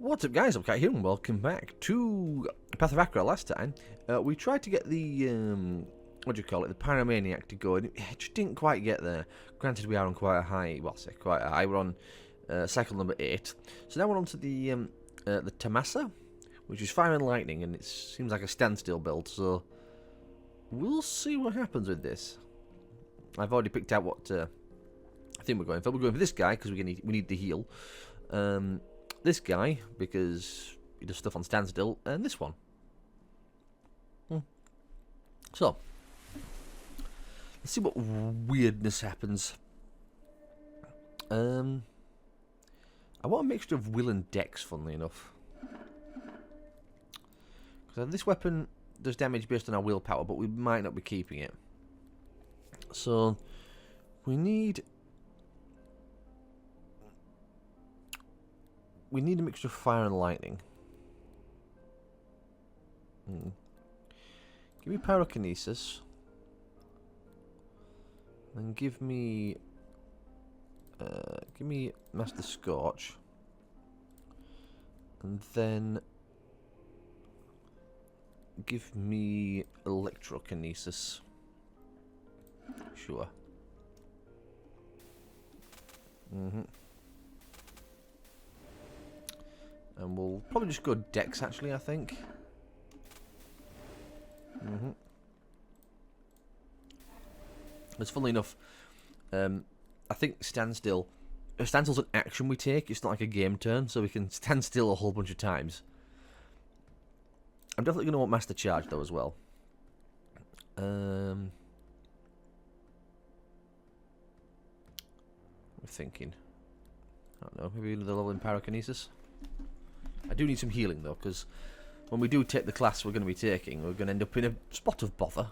What's up, guys? I'm Cat here, and welcome back to Path of Achra. Last time, we tried to get the, what do you call it, the Pyromaniac to go, and it just didn't quite get there. Granted, we are on quite a high, well, say quite a high, we're on cycle number 8. So now we're on to the Tamasa, which is Fire and Lightning, and it seems like a standstill build, so we'll see what happens with this. I've already picked out what I think we're going for. We're going for this guy, because we need the heal. This guy, because he does stuff on standstill, and this one. So, let's see what weirdness happens. I want a mixture of will and dex, funnily enough. Because this weapon does damage based on our willpower, but we might not be keeping it. So, we need a mixture of fire and lightning. Give me pyrokinesis. And give me Master Scorch. And then give me electrokinesis. Sure. And we'll probably just go Dex, actually, I think. Because funnily enough, I think standstill's an action we take. It's not like a game turn, so we can stand still a whole bunch of times. I'm definitely going to want Master Charge, though, as well. We're thinking. I don't know, maybe another level in Pyrokinesis. I do need some healing, though, because when we do take the class we're going to be taking, we're going to end up in a spot of bother.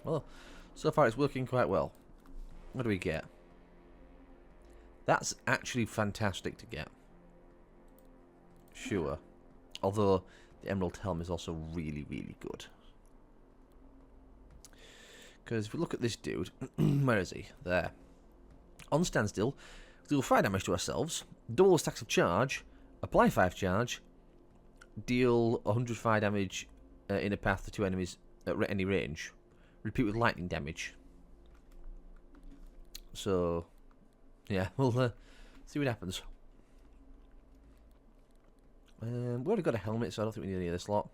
Well, so far it's working quite well. What do we get? That's actually fantastic to get. Sure. Although, the Emerald Helm is also really, really good. Because if we look at this dude, where is he? There. On standstill, deal 5 damage to ourselves, double the stacks of charge, apply 5 charge, deal 100 fire damage in a path to 2 enemies at any range. Repeat with lightning damage. So, yeah, we'll see what happens. We already got a helmet, so I don't think we need any of this lot.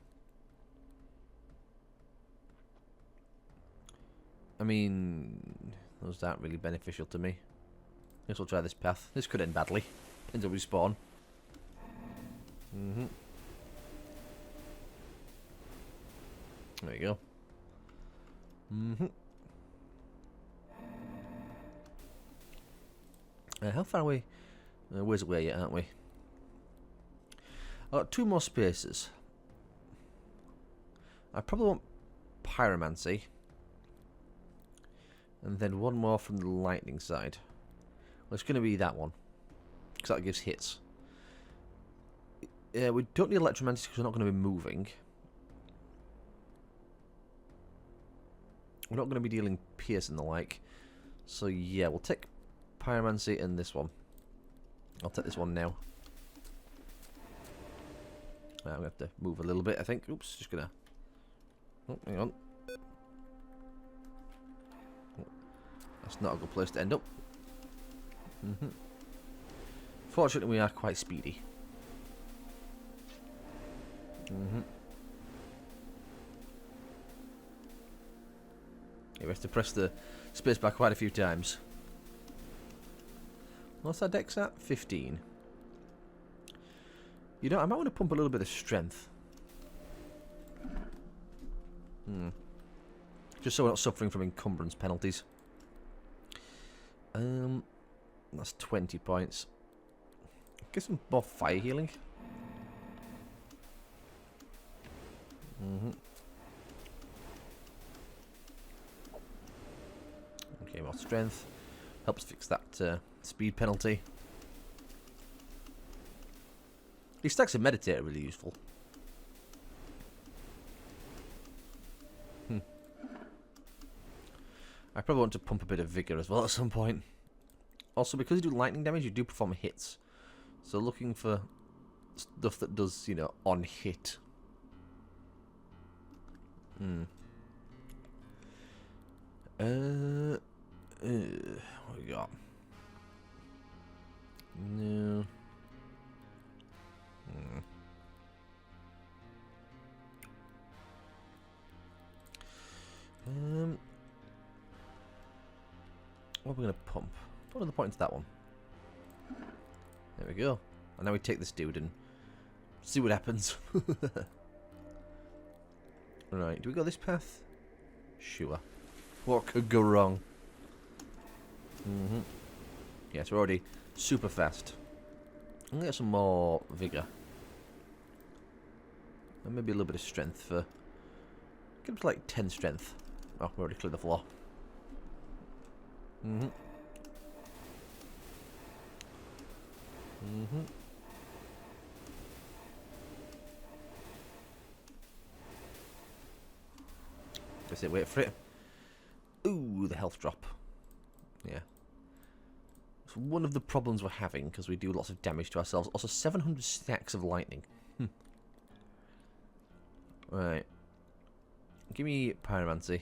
I mean, was that really beneficial to me? Guess we'll try this path. This could end badly. Depends how we spawn. There you go. How far away? Where's away yet, aren't we? I've got 2 more spaces. I probably want Pyromancy. And then 1 more from the lightning side. Well, it's going to be that one. Because that gives hits. Yeah, we don't need Electromancy because we're not going to be moving. We're not going to be dealing pierce and the like. So yeah, we'll take Pyromancy and this one. I'll take this one now. I'm going to have to move a little bit, I think. Oops, just going to... Oh, hang on. That's not a good place to end up. Fortunately, we are quite speedy. We have to press the spacebar quite a few times. What's our dex at? 15. You know, I might want to pump a little bit of strength. Just so we're not suffering from encumbrance penalties. That's 20 points. Get some more fire healing. Okay, more strength. Helps fix that speed penalty. These stacks of meditate are really useful. I probably want to pump a bit of vigor as well at some point. Also, because you do lightning damage, you do perform hits. So looking for stuff that does, you know, on hit. What we got? No. What are we going to pump? Put another point into that one. There we go. And now we take this dude and see what happens. Right, do we go this path? Sure. What could go wrong? Yes, we're already super fast. I'm going to get some more vigor. And maybe a little bit of strength for... Get up to like 10 strength. Oh, we already cleared the floor. That's it, wait for it. Ooh, the health drop. Yeah. It's one of the problems we're having, because we do lots of damage to ourselves. Also, 700 stacks of lightning. Right. Give me pyromancy.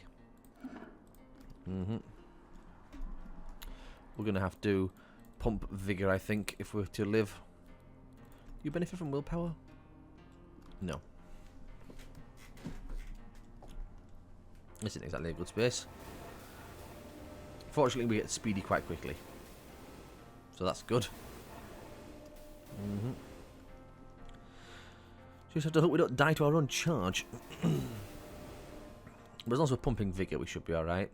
We're going to have to pump vigor, I think, if we're to live. You benefit from willpower? No. This isn't exactly a good space. Fortunately, we get speedy quite quickly. So that's good. Just have to hope we don't die to our own charge. But as long as we're pumping vigor, we should be alright.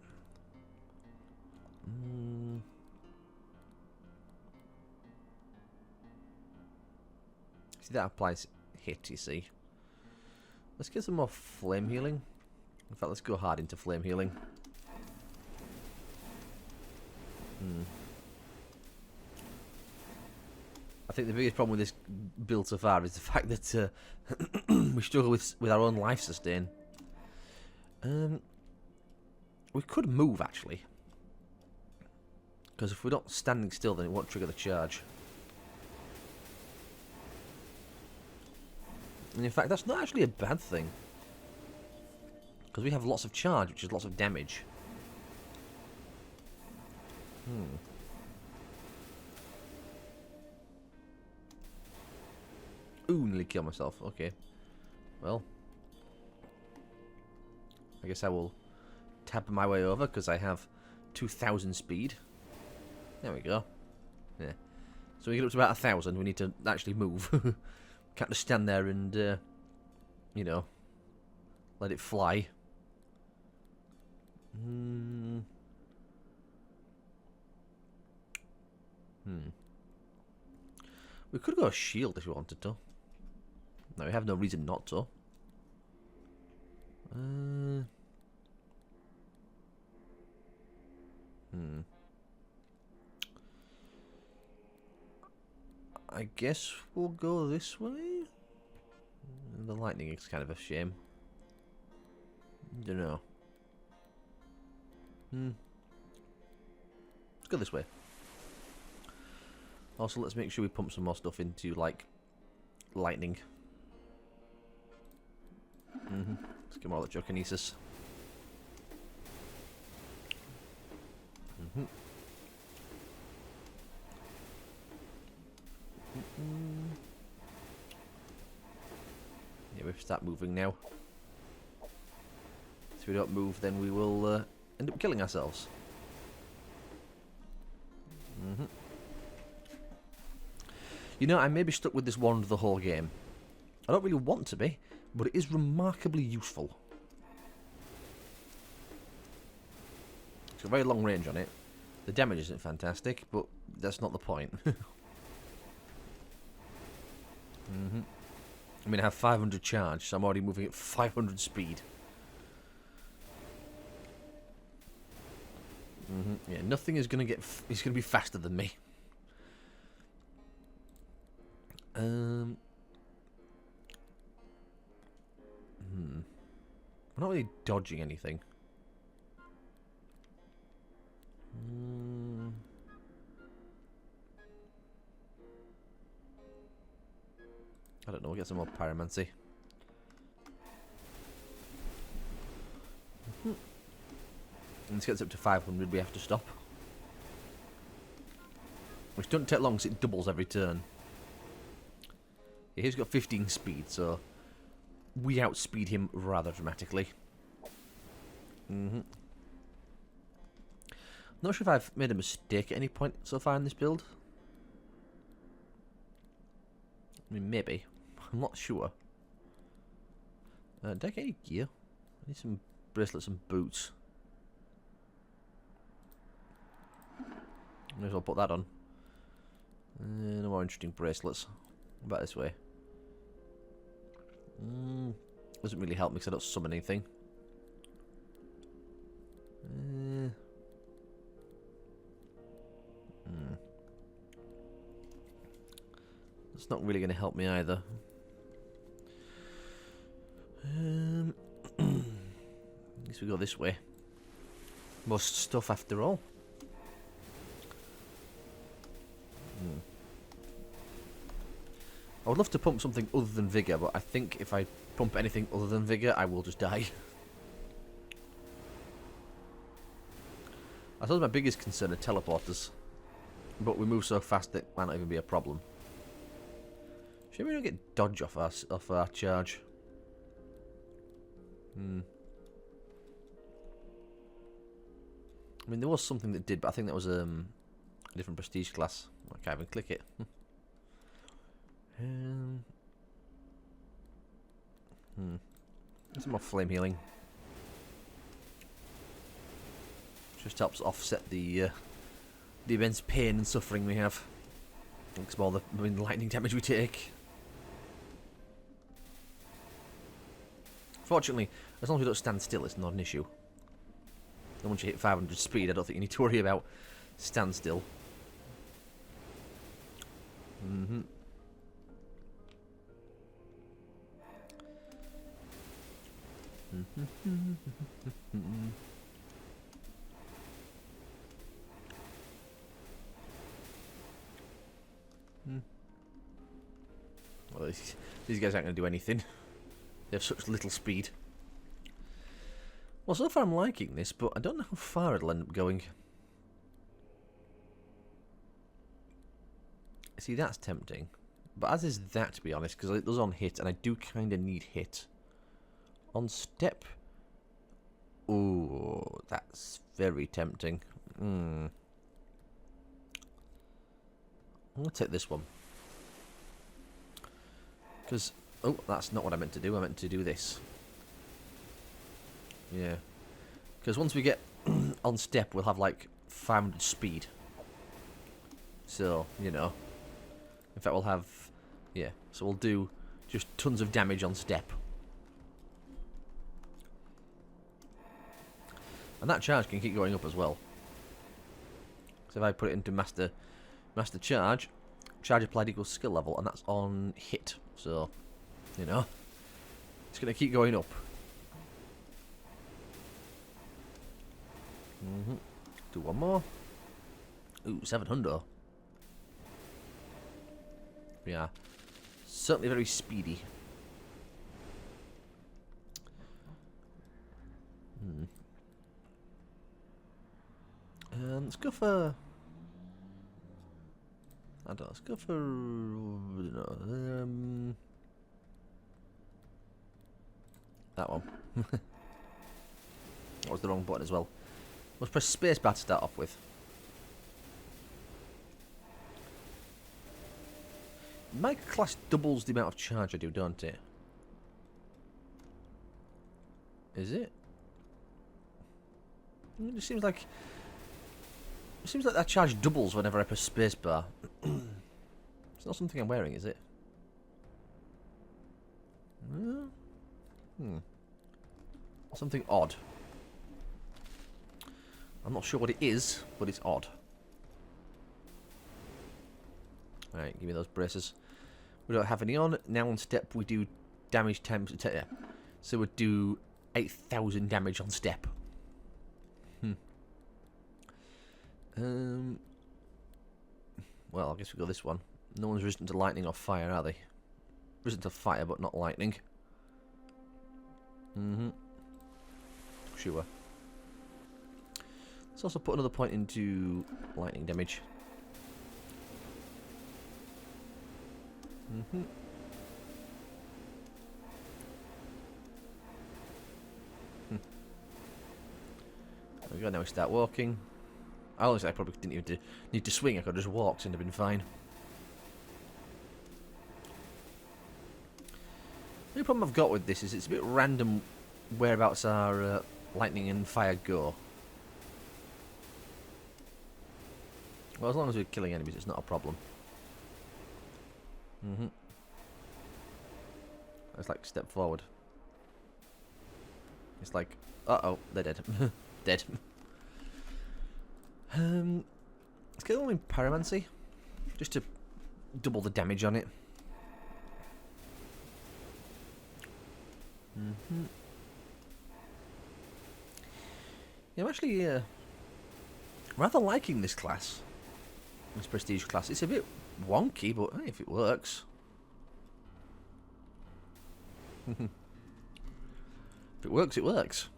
See, that applies hit, you see. Let's get some more flame healing. In fact, let's go hard into flame healing. I think the biggest problem with this build so far is the fact that we struggle with our own life sustain. We could move, actually. Because if we're not standing still, then it won't trigger the charge. And in fact, that's not actually a bad thing. Because we have lots of charge, which is lots of damage. Ooh, nearly killed myself. Okay. Well. I guess I will tab my way over, because I have 2,000 speed. There we go. Yeah. So we get up to about 1,000, we need to actually move. Can't just stand there and, you know, let it fly. We could go a shield if we wanted to. No, we have no reason not to. I guess we'll go this way. The lightning is kind of a shame. Don't know. Let's go this way. Also, let's make sure we pump some more stuff into, like, lightning. Let's get more electrokinesis. Yeah, we start moving now. If we don't move, then we will end up killing ourselves. You know, I may be stuck with this wand the whole game. I don't really want to be, but it is remarkably useful. It's got very long range on it. The damage isn't fantastic, but that's not the point. I mean, I have 500 charge, so I'm already moving at 500 speed. Yeah, nothing is going to is going to be faster than me. I'm not really dodging anything. no, we'll get some more pyromancy. And this gets up to 500, we have to stop. Which doesn't take long because it doubles every turn. Yeah, he's got 15 speed, so we outspeed him rather dramatically. Not sure if I've made a mistake at any point so far in this build. I mean, maybe. I'm not sure. Did I get any gear? I need some bracelets and boots. May as well put that on. No more interesting bracelets. What about this way? Doesn't really help me because I don't summon anything. It's not really going to help me either. I guess we go this way. Most stuff after all. I would love to pump something other than Vigor, but I think if I pump anything other than Vigor, I will just die. I suppose my biggest concern are teleporters. But we move so fast that it might not even be a problem. Should we not get dodge off our charge? I mean, there was something that did, but I think that was a different prestige class. I can't even click it. Some more flame healing. Just helps offset the immense pain and suffering we have. Thanks more the lightning damage we take. Fortunately, as long as you don't stand still, it's not an issue. And once you hit 500 speed, I don't think you need to worry about standstill. Well, these guys aren't going to do anything. They have such little speed. Well, so far I'm liking this, but I don't know how far it'll end up going. See, that's tempting. But as is that, to be honest, because it does on hit, and I do kind of need hit. On step... Ooh, that's very tempting. I'm going to take this one. Because... Oh, that's not what I meant to do. I meant to do this. Yeah. Because once we get on step, we'll have like 500 speed. So, you know. In fact, we'll have... Yeah. So we'll do just tons of damage on step. And that charge can keep going up as well. So if I put it into master charge, charge applied equals skill level, and that's on hit. So... You know, it's going to keep going up. Do one more. Ooh, 700. Yeah, certainly very speedy. Let's go for... I don't know, let's go for... that one. That was the wrong button as well. Let's press spacebar to start off with. My class doubles the amount of charge I do, don't it? Is it? It seems like that charge doubles whenever I press spacebar. It's not something I'm wearing, is it? Something odd. I'm not sure what it is, but it's odd. Alright, give me those braces. We don't have any on. Now on step we do damage times... So we do 8,000 damage on step. Well, I guess we go this one. No one's resistant to lightning or fire, are they? Resistant to fire, but not lightning. Sure. Let's also put another point into lightning damage. There we go, now we start walking. Honestly, I probably didn't even need to swing, I could have just walked and it'd have been fine. The only problem I've got with this is it's a bit random whereabouts our lightning and fire go. Well, as long as we're killing enemies, it's not a problem. It's like step forward. It's like, uh-oh, they're dead. Dead. Let's get on in pyromancy, just to double the damage on it. Yeah, I'm actually rather liking this class. This prestige class. It's a bit wonky, but hey, if it works. If it works, it works.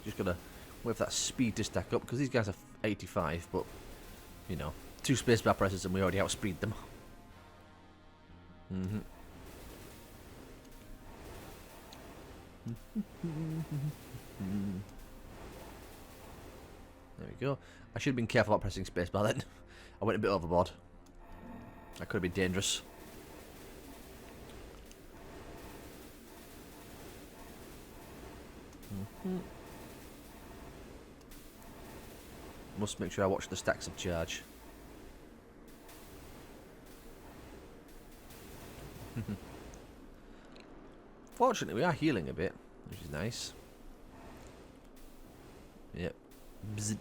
Just gotta wait for that speed to stack up, because these guys are 85, but, you know, 2 spacebar presses and we already outspeed them. There we go. I should have been careful about pressing spacebar then. I went a bit overboard. That could have been dangerous. Must make sure I watch the stacks of charge. Fortunately, we are healing a bit, which is nice. Yep. Bzz.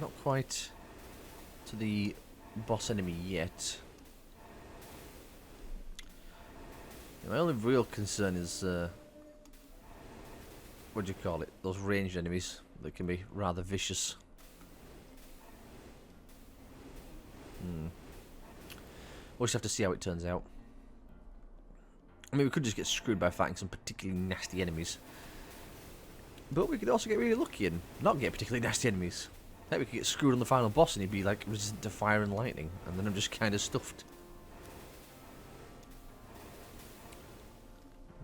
Not quite to the boss enemy yet. My only real concern is, what do you call it? Those ranged enemies that can be rather vicious. We'll just have to see how it turns out. I mean, we could just get screwed by fighting some particularly nasty enemies. But we could also get really lucky and not get particularly nasty enemies. Like we could get screwed on the final boss and he'd be like resistant to fire and lightning. And then I'm just kind of stuffed.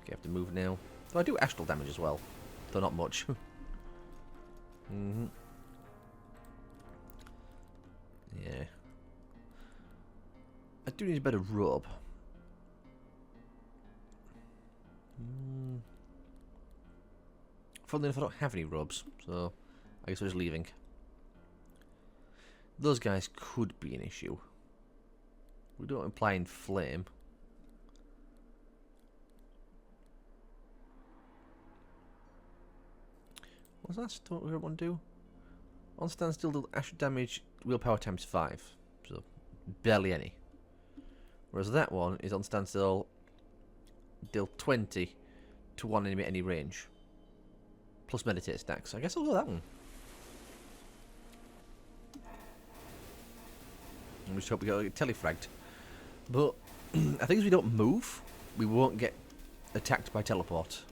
Okay, I have to move now. Though I do astral damage as well. Though not much. Yeah. I do need a better robe. Funnily enough, I don't have any robes, so I guess we're just leaving. Those guys could be an issue. We don't imply in flame. What's that? What does everyone do? On standstill, deal astral damage, willpower times 5. So, barely any. Whereas that one is on standstill, deal 20 to one enemy at any range. Plus meditate stacks. I guess I'll go that one. And we just hope we get telefragged. But I think if we don't move, we won't get attacked by teleport.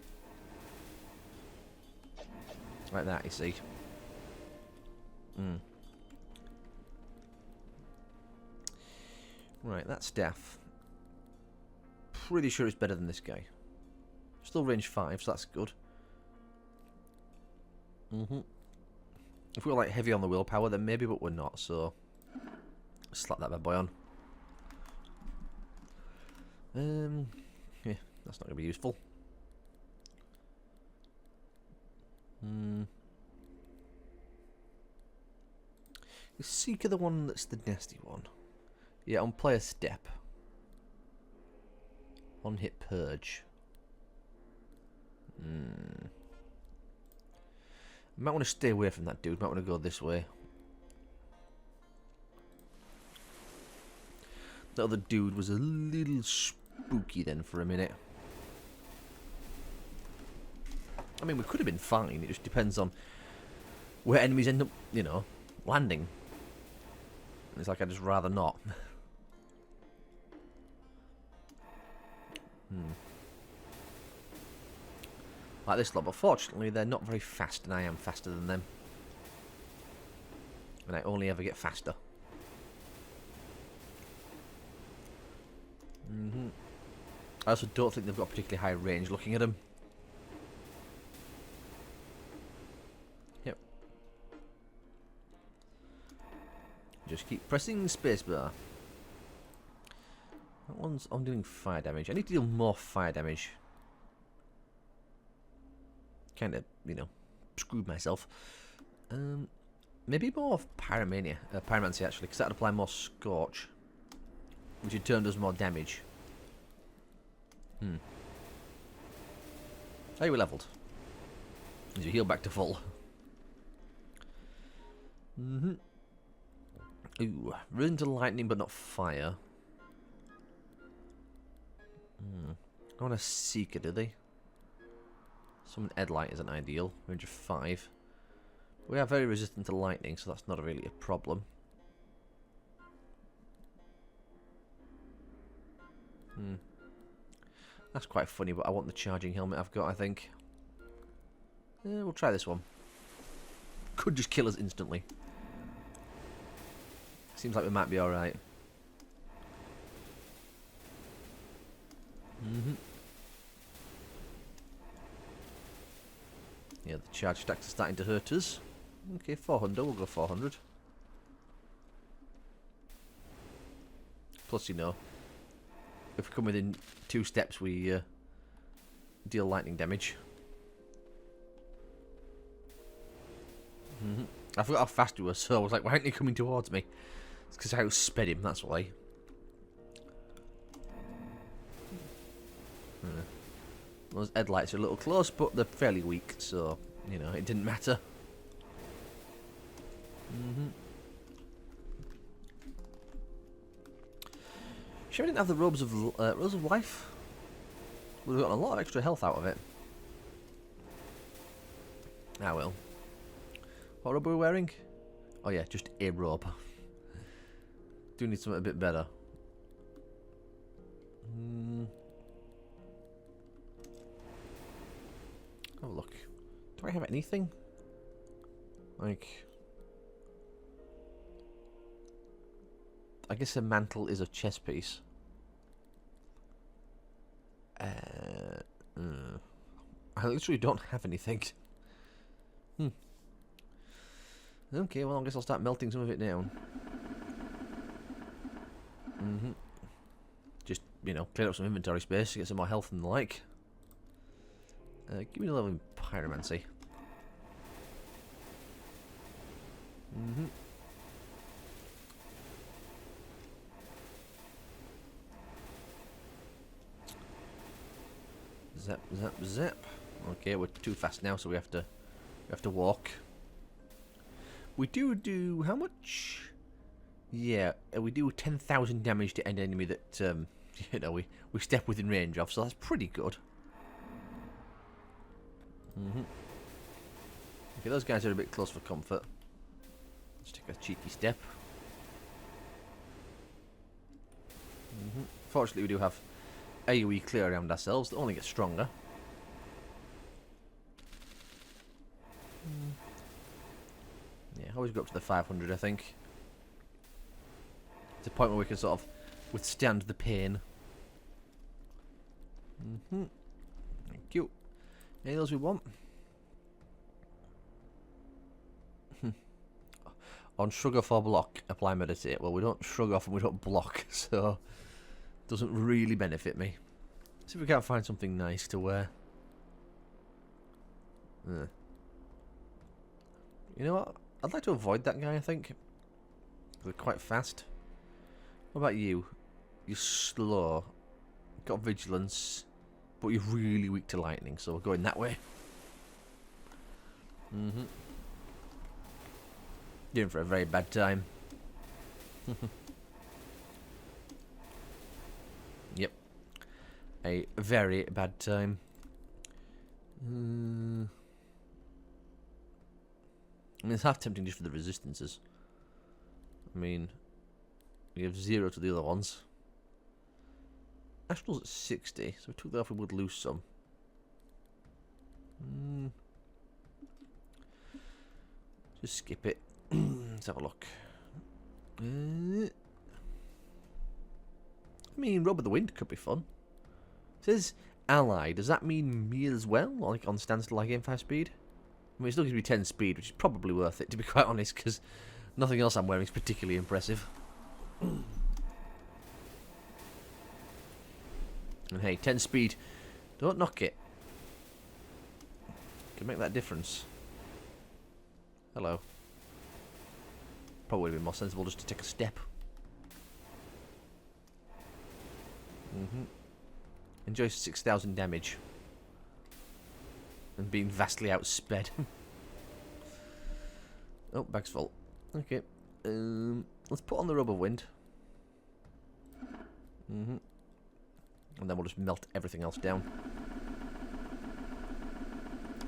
Like that, you see. Right, that staff. Pretty sure it's better than this guy. Still range 5, so that's good. If we were like heavy on the willpower, then maybe, but we're not, so slap that bad boy on. Yeah, that's not gonna be useful. Is Seeker the one that's the nasty one? Yeah, on player step. On hit purge. Might want to stay away from that dude. Might want to go this way. The other dude was a little spooky then for a minute. I mean, we could have been fine. It just depends on where enemies end up, you know, landing. It's like I'd just rather not. Like this lot, but fortunately they're not very fast and I am faster than them. And I only ever get faster. I also don't think they've got a particularly high range looking at them. Yep. Just keep pressing spacebar. That one's on doing fire damage. I need to deal more fire damage. Kind of, you know, screwed myself. Maybe more of Pyromancy actually, because that'd apply more Scorch, which in turn does more damage. Are you leveled? As you heal back to full. Ooh, run to lightning but not fire. I want a Seeker, do they? Summon Edlight isn't ideal. Range of 5. We are very resistant to lightning, so that's not really a problem. That's quite funny, but I want the charging helmet I've got, I think. We'll try this one. Could just kill us instantly. Seems like we might be alright. Yeah, the charge stacks are starting to hurt us. Okay, 400, we'll go 400. Plus, you know, if we come within 2 steps, we deal lightning damage. I forgot how fast he was, so I was like, why aren't you coming towards me? It's because I outsped him, that's why. Those headlights are a little close, but they're fairly weak, so, you know, it didn't matter. Sure, we didn't have the robes of life. We've gotten a lot of extra health out of it. Ah well. What robe are we wearing? Oh yeah, just a robe. Do need something a bit better. Oh look. Do I have anything? Like, I guess a mantle is a chess piece. I literally don't have anything. Okay, well I guess I'll start melting some of it down. Just, you know, clear up some inventory space to get some more health and the like. Give me a level in Pyromancy. Zap, zap, zap. Okay, we're too fast now, so we have to walk. We do how much? Yeah, we do 10,000 damage to any enemy that you know, we step within range of, so that's pretty good. Okay, those guys are a bit close for comfort. Let's take a cheeky step. Fortunately, we do have AoE clear around ourselves that only get stronger. Yeah, always go up to the 500, I think. It's a point where we can sort of withstand the pain. Thank you. Any of those we want? On shrug off or block, apply meditate. Well, we don't shrug off and we don't block, so it doesn't really benefit me. See if we can't find something nice to wear. You know what? I'd like to avoid that guy, I think. They're quite fast. What about you? You're slow. Got vigilance. But you're really weak to lightning, so we're going that way. You're in for a very bad time. Yep. A very bad time. I mean, it's half tempting just for the resistances. I mean, we have 0 to the other ones. Astral's at 60, so if we took that off, we would lose some. Just skip it. Let's have a look. I mean, Rob of the Wind could be fun. It says ally. Does that mean me as well? Like on standstill, like M5 speed? I mean, it still gives me 10 speed, which is probably worth it, to be quite honest, because nothing else I'm wearing is particularly impressive. And hey, 10 speed, don't knock it. Can make that difference. Hello. Probably would have been more sensible just to take a step. Enjoy 6,000 damage. And being vastly outsped. Oh, bag's full. Okay. Let's put on the rubber wind. And then we'll just melt everything else down.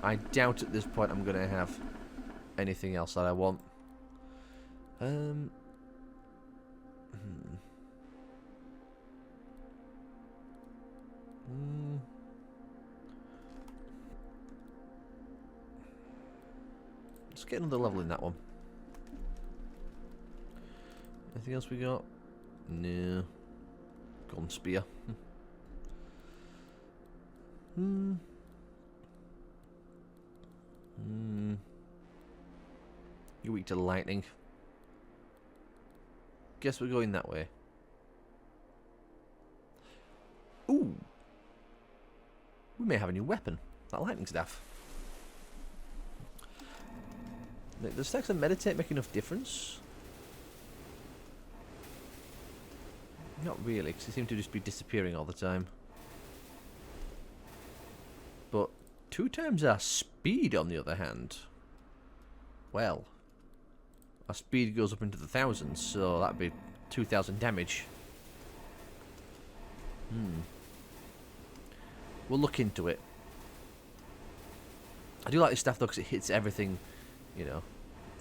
I doubt at this point I'm going to have anything else that I want. Let's get another level in that one. Anything else we got? No. Gun spear. You're weak to lightning. Guess we're going that way. Ooh. We may have a new weapon. That lightning staff. Does stacks and meditate make enough difference? Not really, because they seem to just be disappearing all the time. But 2 times our speed, on the other hand. Well, our speed goes up into the thousands, so that'd be 2,000 damage. We'll look into it. I do like this staff though, because it hits everything, you know.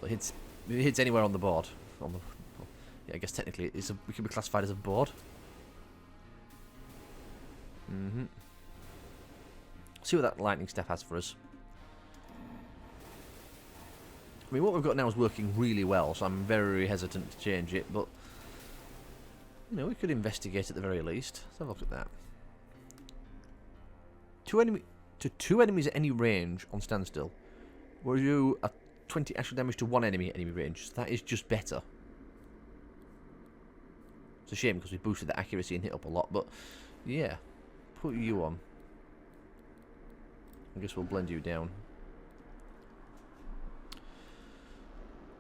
It hits anywhere on the board. Yeah, I guess technically it can be classified as a board. See what that lightning staff has for us. I mean, what we've got now is working really well, so I'm very hesitant to change it, but you know, we could investigate at the very least. Let's have a look at that. 2 enemies at any range on standstill. Will you a 20 actual damage to 1 enemy at enemy range? So that is just better. It's a shame because we boosted the accuracy and hit up a lot, but yeah, put you on. I guess we'll blend you down.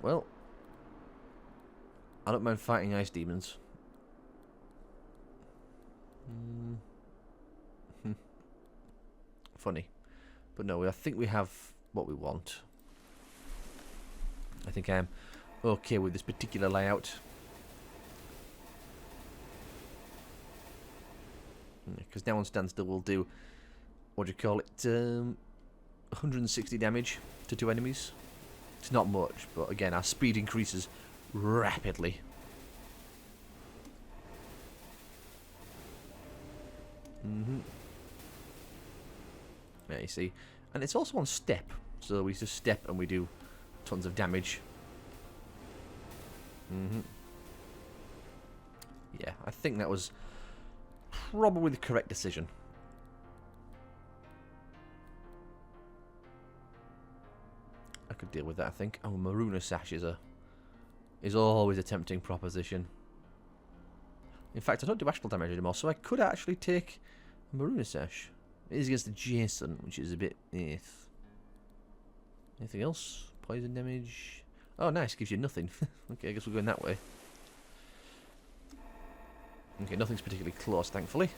Well, I don't mind fighting ice demons. Funny. But no, I think we have what we want. I think I am okay with this particular layout. Because now on standstill we'll do, what do you call it, 160 damage to 2 enemies. It's not much, but again, our speed increases rapidly. Yeah, you see. And it's also on step, so we just step and we do tons of damage. Yeah, I think that was probably the correct decision. I could deal with that, I think. Oh, Maruna Sash is always a tempting proposition. In fact, I don't do astral damage anymore, so I could actually take Maruna Sash. It is against adjacent, which is a bit... Anything else? Poison damage? Oh, nice, gives you nothing. Okay, I guess we're going that way. Okay, nothing's particularly close, thankfully.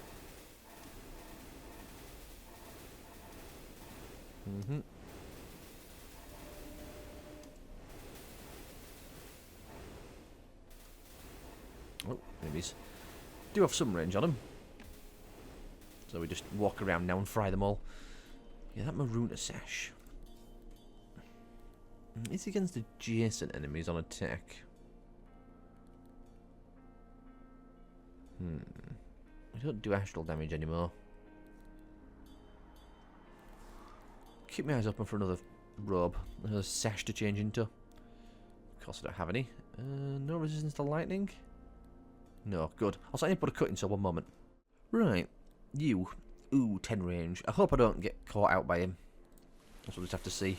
Oh, enemies do have some range on them. So we just walk around now and fry them all. Yeah, that Maruna Sash. It's against adjacent enemies on attack. I don't do astral damage anymore. Keep my eyes open for another robe. Another sash to change into. Of course I don't have any. No resistance to lightning? No, good. I'll certainly put a cut into 1 moment. Right. You. Ooh, 10 range. I hope I don't get caught out by him. That's what we'll just have to see.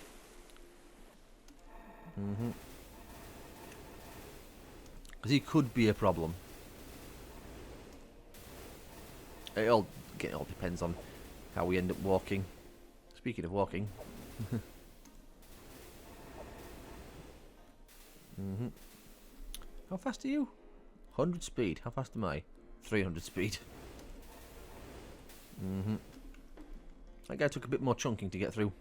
Because he could be a problem. It all depends on how we end up walking. Speaking of walking. How fast are you? 100 speed. How fast am I? 300 speed. That guy took a bit more chunking to get through.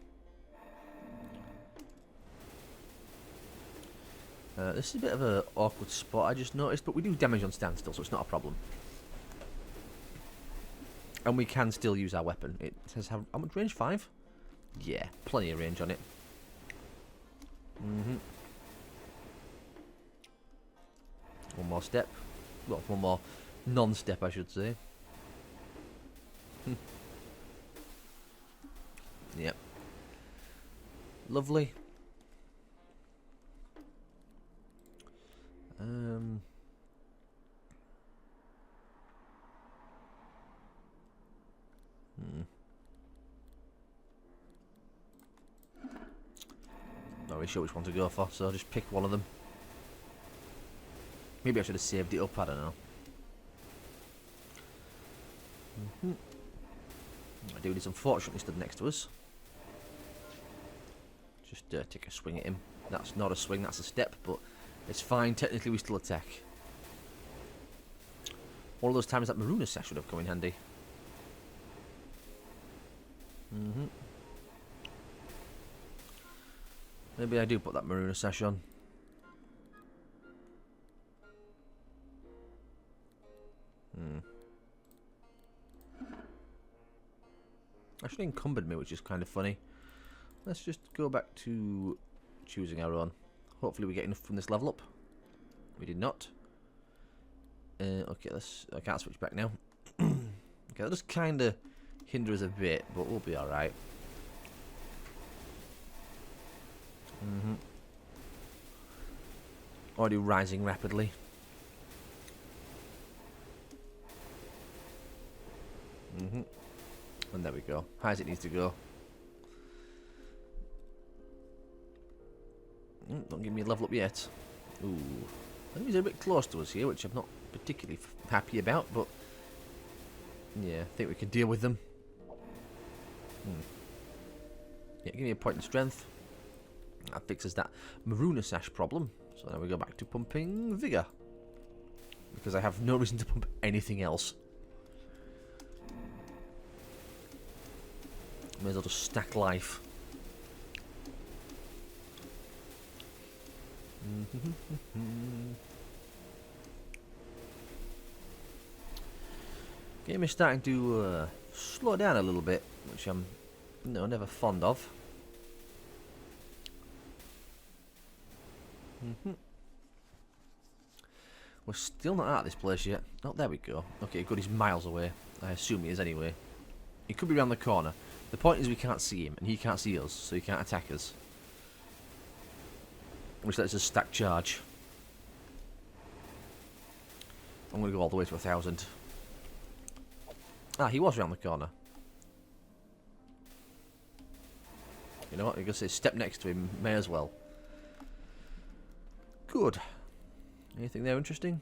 This is a bit of an awkward spot, I just noticed, but we do damage on standstill, so it's not a problem. And we can still use our weapon. It says how much range? 5? Yeah, plenty of range on it. One more step. Well, one more non-step, I should say. Yep. Lovely. Not really sure which one to go for, so I'll just pick one of them. Maybe I should have saved it up, I don't know. My dude is unfortunately stood next to us. Just take a swing at him. That's not a swing, that's a step, but it's fine. Technically, we still attack. One of those times that Maruna Sash would have come in handy. Maybe I do put that Maruna Sash on. Actually encumbered me, which is kind of funny. Let's just go back to choosing our own. Hopefully we get enough from this level up. We did not. Okay, I can't switch back now. Okay, that does kind of hinder us a bit, but we'll be alright. Already rising rapidly. And there we go. High as it needs to go. Don't give me a level up yet. Ooh. Enemies are a bit close to us here, which I'm not particularly happy about, but yeah, I think we can deal with them. Yeah, give me a point in strength. That fixes that Maruna Sash problem. So now we go back to pumping Vigor. Because I have no reason to pump anything else. May as well just stack life. Game is starting to slow down a little bit, which I'm never fond of. We're still not out of this place yet. Oh, there we go. Okay, good, he's miles away. I assume he is anyway. He could be around the corner. The point is we can't see him, and he can't see us, so he can't attack us. Which lets us stack charge. I'm going to go all the way to 1,000. Ah, he was around the corner. You know what? You're going to say step next to him. May as well. Good. Anything there interesting?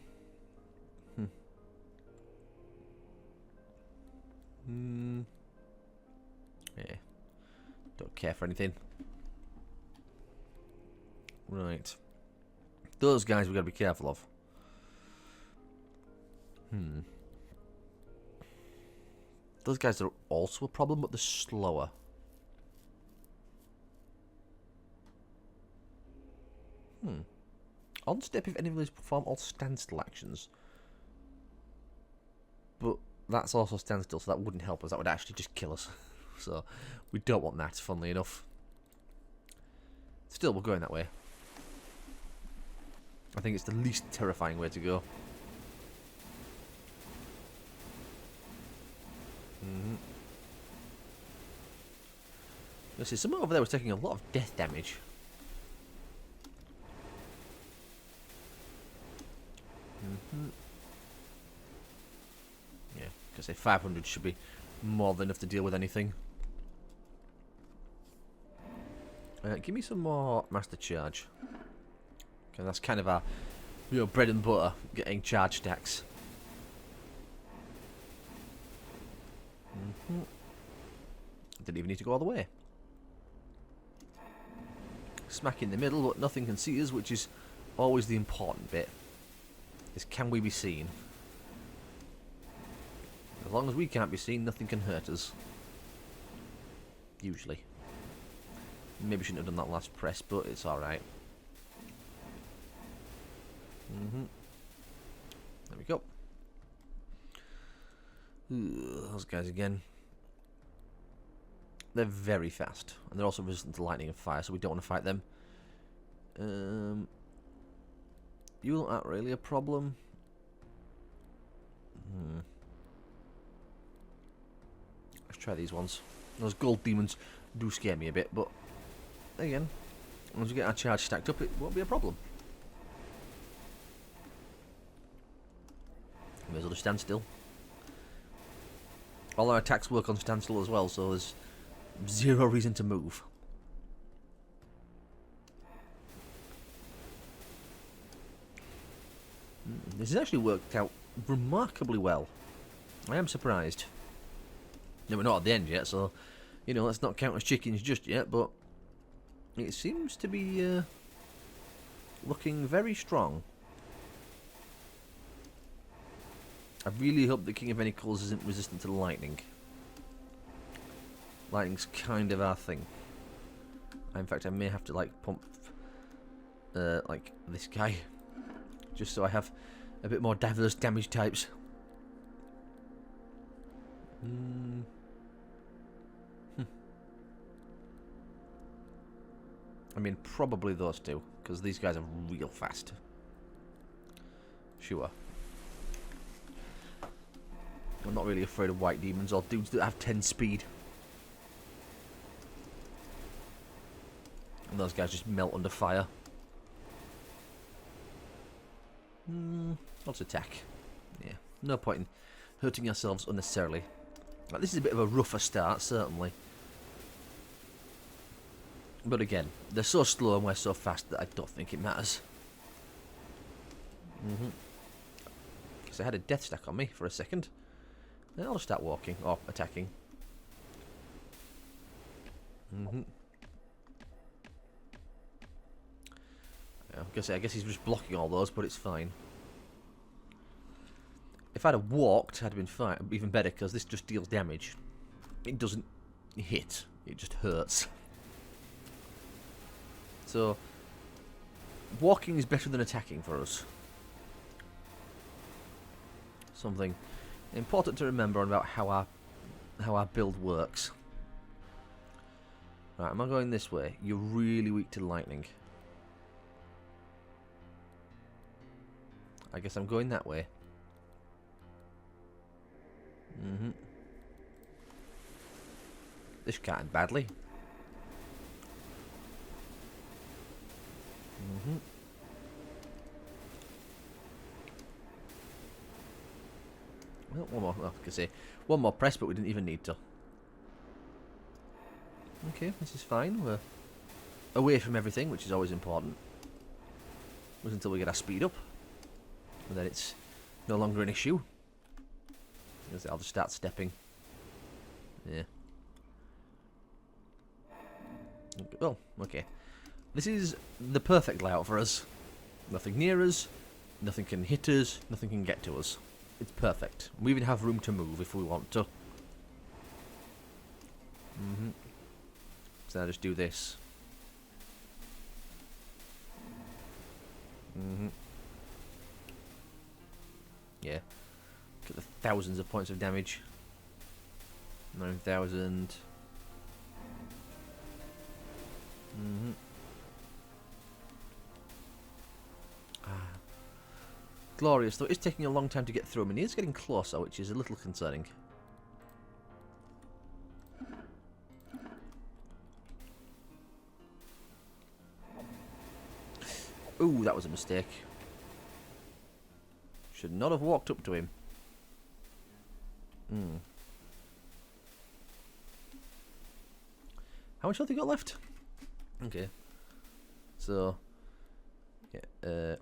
Yeah. Don't care for anything. Right. Those guys we've got to be careful of. Those guys are also a problem, but they're slower. On step if any of these perform all standstill actions. But that's also standstill, so that wouldn't help us. That would actually just kill us. So we don't want that, funnily enough. Still, we're going that way. I think it's the least terrifying way to go. This is someone over there was taking a lot of death damage. Yeah, because say 500 should be more than enough to deal with anything. Give me some more master charge. Okay, that's kind of our bread and butter, getting charge stacks. Didn't even need to go all the way. Smack in the middle, but nothing can see us, which is always the important bit. Is can we be seen? As long as we can't be seen, nothing can hurt us. Usually. Maybe shouldn't have done that last press, but it's alright. There we go. Those guys again. They're very fast, and they're also resistant to lightning and fire, so we don't want to fight them. You aren't really a problem. Let's try these ones. Those gold demons do scare me a bit, but again, once we get our charge stacked up, it won't be a problem. May as well just stand still. All our attacks work on standstill as well, so there's zero reason to move. This has actually worked out remarkably well. I am surprised. No, we're not at the end yet, so, you know, let's not count as chickens just yet, but it seems to be looking very strong. I really hope the King of Pentacles isn't resistant to lightning. Lightning's kind of our thing. In fact, I may have to, like, pump, like, this guy. Just so I have a bit more diverse damage types. I mean, probably those two, because these guys are real fast. Sure. I'm not really afraid of white demons or dudes that have 10 speed. And those guys just melt under fire. Let's attack. Yeah, no point in hurting ourselves unnecessarily. Like, this is a bit of a rougher start, certainly. But again, they're so slow and we're so fast that I don't think it matters. Because I had a death stack on me for a second. Then I'll just start walking, or attacking. I guess he's just blocking all those, but it's fine. If I'd have walked, I'd have been fine, even better, because this just deals damage. It doesn't hit, it just hurts. So, walking is better than attacking for us. Something important to remember about how our build works. Right, am I going this way? You're really weak to lightning. I guess I'm going that way. This can't end badly. Well, one more. Oh, I could say one more press, but we didn't even need to. Okay, this is fine. We're away from everything, which is always important. It was until we get our speed up, and then it's no longer an issue. I'll just start stepping. Yeah. Well, okay. This is the perfect layout for us. Nothing near us, nothing can hit us, nothing can get to us. It's perfect. We even have room to move if we want to. So I'll just do this. Yeah. Look at the thousands of points of damage. 9,000. glorious, though it's taking a long time to get through him, and he is getting closer, which is a little concerning. Ooh, that was a mistake. Should not have walked up to him. How much health have you got left? Okay. So, yeah,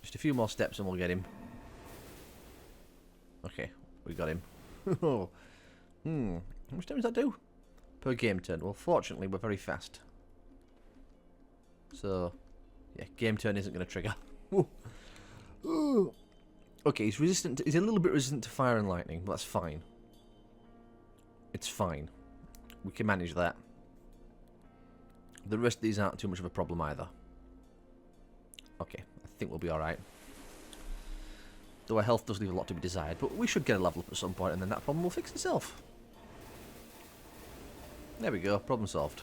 just a few more steps and we'll get him. Okay, we got him. How much damage does that do? Per game turn. Well, fortunately, we're very fast. So, yeah, game turn isn't going to trigger. Okay, he's resistant. He's a little bit resistant to fire and lightning, but that's fine. It's fine. We can manage that. The rest of these aren't too much of a problem either. Okay, I think we'll be alright. Though our health does leave a lot to be desired, but we should get a level up at some point and then that problem will fix itself. There we go, problem solved.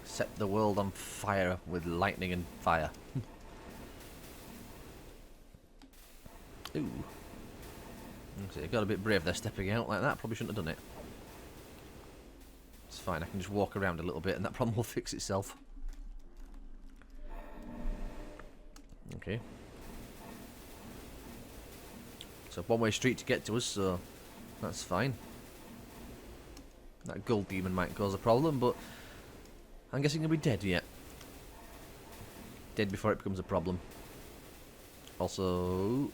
Set the world on fire with lightning and fire. Ooh. Okay, got a bit brave there stepping out like that. Probably shouldn't have done it. It's fine, I can just walk around a little bit and that problem will fix itself. Okay. It's a one-way street to get to us, so that's fine. That gold demon might cause a problem, but I'm guessing he'll be dead yet. Dead before it becomes a problem. Also,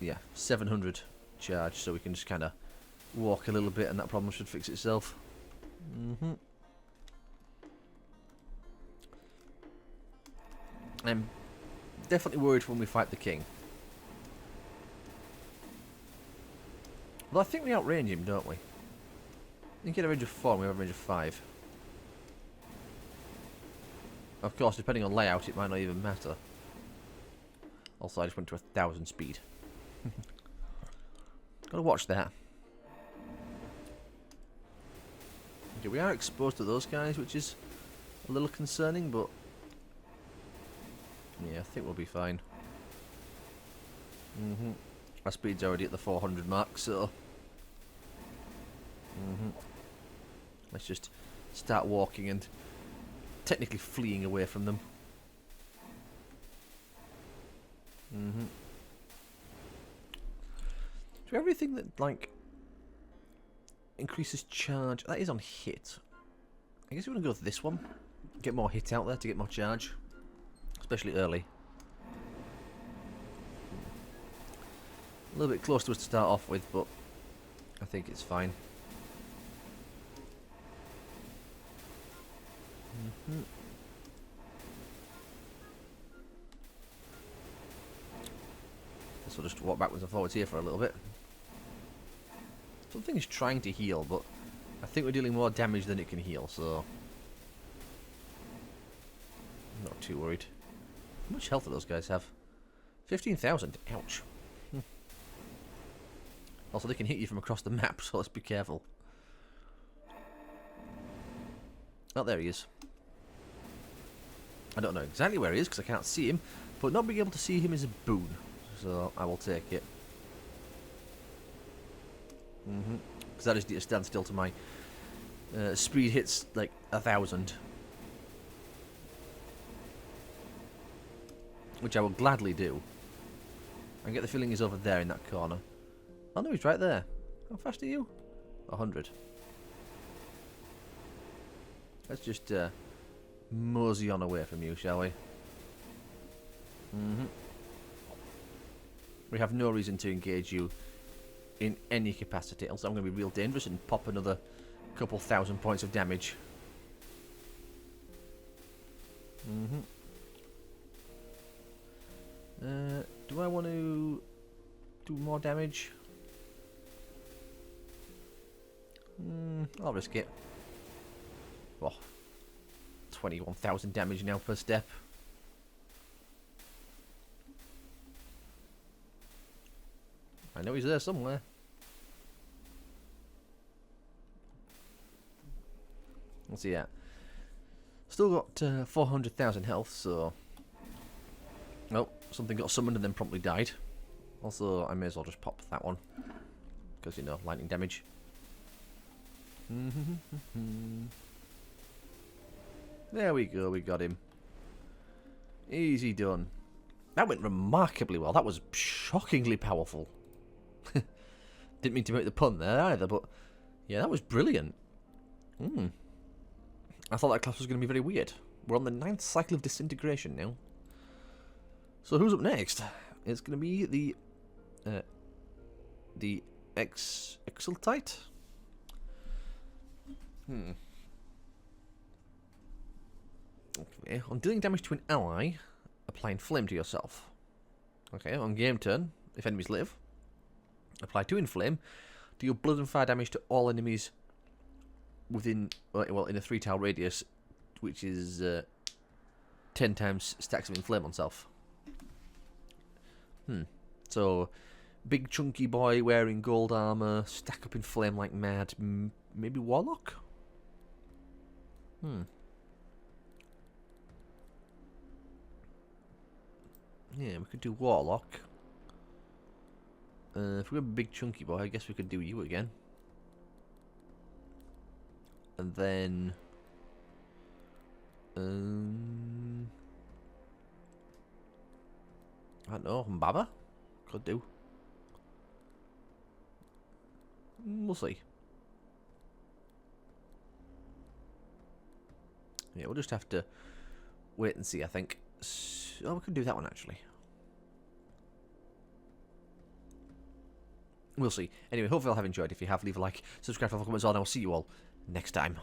yeah, 700 charge, so we can just kind of walk a little bit and that problem should fix itself. I'm definitely worried when we fight the king. Well, I think we outrange him, don't we? I think he had a range of 4 and we have a range of 5. Of course, depending on layout, it might not even matter. Also, I just went to 1,000 speed. Gotta watch that. Okay, we are exposed to those guys, which is a little concerning, but yeah, I think we'll be fine. Our speed's already at the 400 mark, so let's just start walking and technically fleeing away from them. So everything that like increases charge, that is on hit. I guess we're gonna go with this one. Get more hit out there to get more charge, especially early. A little bit close to us to start off with, but I think it's fine. So we'll just walk backwards and forwards here for a little bit. Something is trying to heal, but I think we're dealing more damage than it can heal, so I'm not too worried. How much health do those guys have? 15,000. Ouch. Also, they can hit you from across the map, so let's be careful. Oh, there he is. I don't know exactly where he is because I can't see him, but not being able to see him is a boon, so I will take it. Because I just need to stand still to my speed hits like 1,000. Which I will gladly do. I get the feeling he's over there in that corner. Oh no, he's right there. How fast are you? 100. Let's just mosey on away from you, shall we? We have no reason to engage you in any capacity, else I'm going to be real dangerous and pop another couple thousand points of damage. Do I want to do more damage? I'll risk it. Oh, 21,000 damage now per step. I know he's there somewhere. Let's see that. Still got 400,000 health, so... Oh, something got summoned and then promptly died. Also, I may as well just pop that one. Because, you know, lightning damage. There we go, we got him. Easy done. That went remarkably well. That was shockingly powerful. Didn't mean to make the pun there either, but... Yeah, that was brilliant. I thought that class was going to be very weird. We're on the 9th cycle of disintegration now. So who's up next? It's going to be the Exultite? Okay, on dealing damage to an ally, applying flame to yourself. Okay, on game turn, if enemies live, apply 2 inflame, deal blood and fire damage to all enemies within, well, in a 3-tile radius, which is 10 times stacks of inflame on self. So, big chunky boy wearing gold armor, stack up in flame like mad. Maybe Warlock? Yeah, we could do Warlock. If we're a big chunky boy, I guess we could do you again. And then... I don't know, Mbaba? Could do. We'll see. Yeah, we'll just have to wait and see, I think. Oh, we could do that one, actually. We'll see. Anyway, hopefully I'll have enjoyed. If you have, leave a like, subscribe for comments on, and I'll see you all next time.